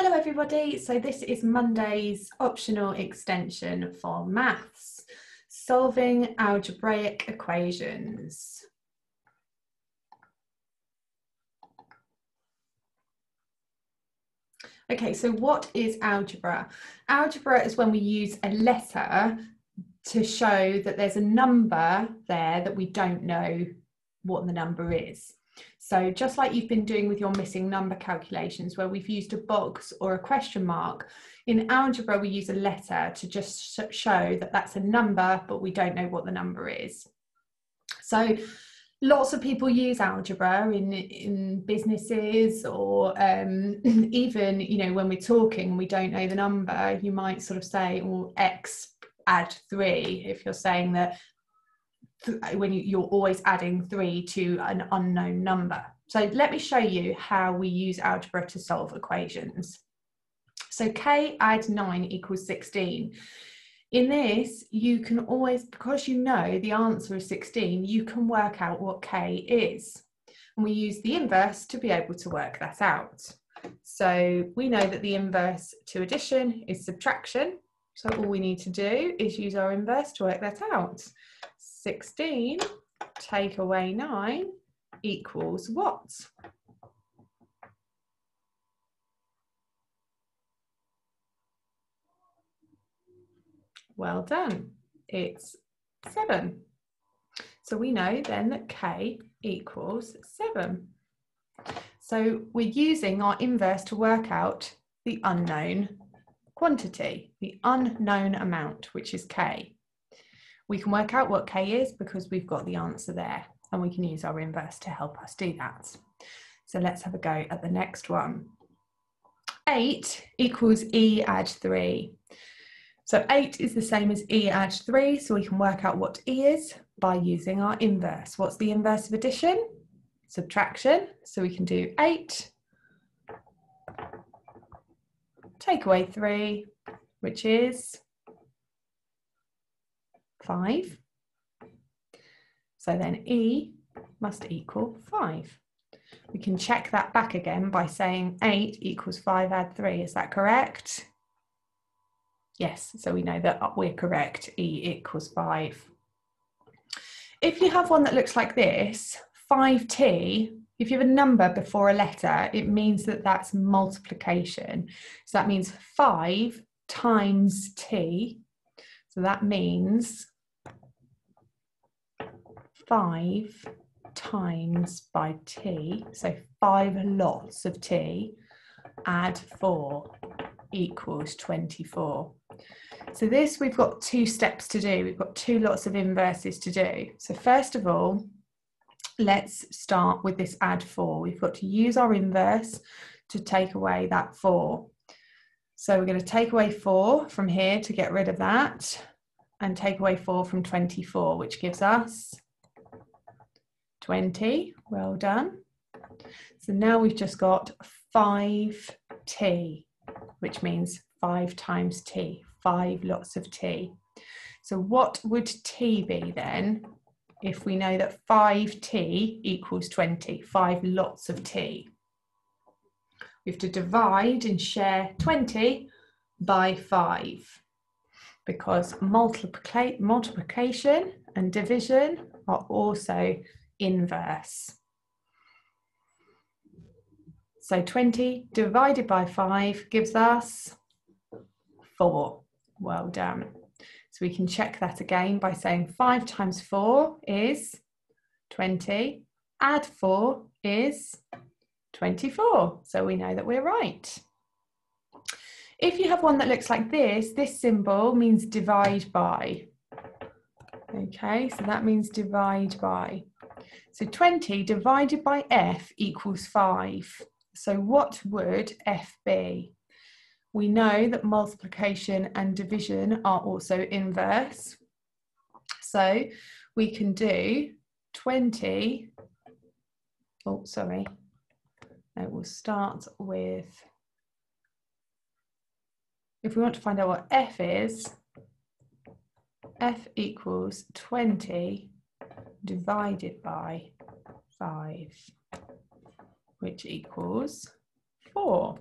Hello everybody, so this is Monday's optional extension for maths, solving algebraic equations. Okay, so what is algebra? Algebra is when we use a letter to show that there's a number there that we don't know what the number is. So just like you've been doing with your missing number calculations where we've used a box or a question mark, in algebra we use a letter to just show that that's a number but we don't know what the number is. So lots of people use algebra in businesses or even, you know, when we're talking and we don't know the number, you might sort of say, well, x add 3, if you're saying that when you're always adding 3 to an unknown number. So let me show you how we use algebra to solve equations. So k add 9 equals 16. In this, you can always, because you know the answer is 16, you can work out what k is. And we use the inverse to be able to work that out. So we know that the inverse to addition is subtraction. So all we need to do is use our inverse to work that out. 16 take away 9 equals what? Well done, it's 7. So we know then that k equals 7. So we're using our inverse to work out the unknown quantity, the unknown amount, which is k. We can work out what k is because we've got the answer there, and we can use our inverse to help us do that. So let's have a go at the next one. 8 equals e add 3. So 8 is the same as e add 3, so we can work out what e is by using our inverse. What's the inverse of addition? Subtraction. So we can do 8, take away 3, which is 5. So then e must equal 5. We can check that back again by saying 8 equals 5 add 3. Is that correct? Yes, so we know that we're correct. E equals 5. If you have one that looks like this, 5t, if you have a number before a letter, it means that that's multiplication. So that means 5 times t. So that means 5 times by t, so 5 lots of t, add 4 equals 24. So this, we've got 2 steps to do. We've got 2 lots of inverses to do. So first of all, let's start with this add 4. We've got to use our inverse to take away that 4. So we're going to take away 4 from here to get rid of that, and take away 4 from 24, which gives us 20. Well done. So now we've just got 5t, which means 5 times t, 5 lots of t. So what would t be then if we know that 5t equals 20, 5 lots of t? We have to divide and share 20 by 5, because multiplication and division are also inverse. So 20 divided by 5 gives us 4. Well done. So we can check that again by saying 5 times 4 is 20, add 4 is 24. So we know that we're right. If you have one that looks like this symbol means divide by. Okay, so that means divide by. So 20 divided by f equals 5. So what would f be? We know that multiplication and division are also inverse. So we can do 20, oh, sorry. No, we'll start with, if we want to find out what f is, f equals 20 divided by 5, which equals 4.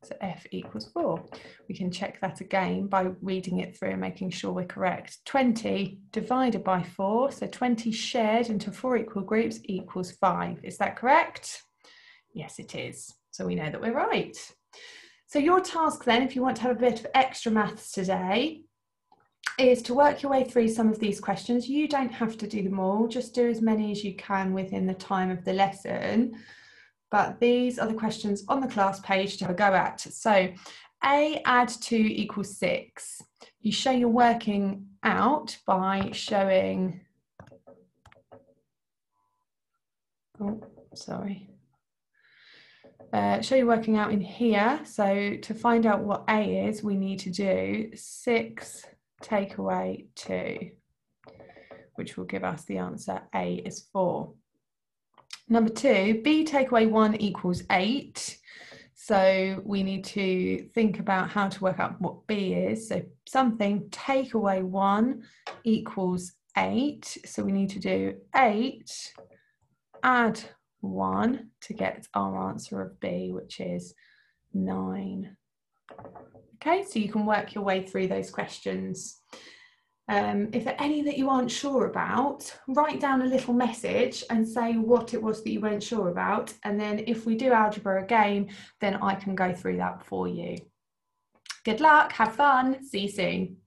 So F equals 4. We can check that again by reading it through and making sure we're correct. 20 divided by 4, so 20 shared into 4 equal groups equals 5. Is that correct? Yes, it is. So we know that we're right. So your task then, if you want to have a bit of extra maths today, is to work your way through some of these questions. You don't have to do them all, just do as many as you can within the time of the lesson. But these are the questions on the class page to have a go at. So A add 2 equals 6. You show you're working out by showing, show you're working out in here. So to find out what A is, we need to do 6 take away 2, which will give us the answer A is 4. Number 2, B take away 1 equals 8. So we need to think about how to work out what B is. So something take away 1 equals 8. So we need to do 8 add 1 to get our answer of B, which is 9. Okay, so you can work your way through those questions. If there are any that you aren't sure about, write down a little message and say what it was that you weren't sure about. And then if we do algebra again, then I can go through that for you. Good luck, have fun, see you soon.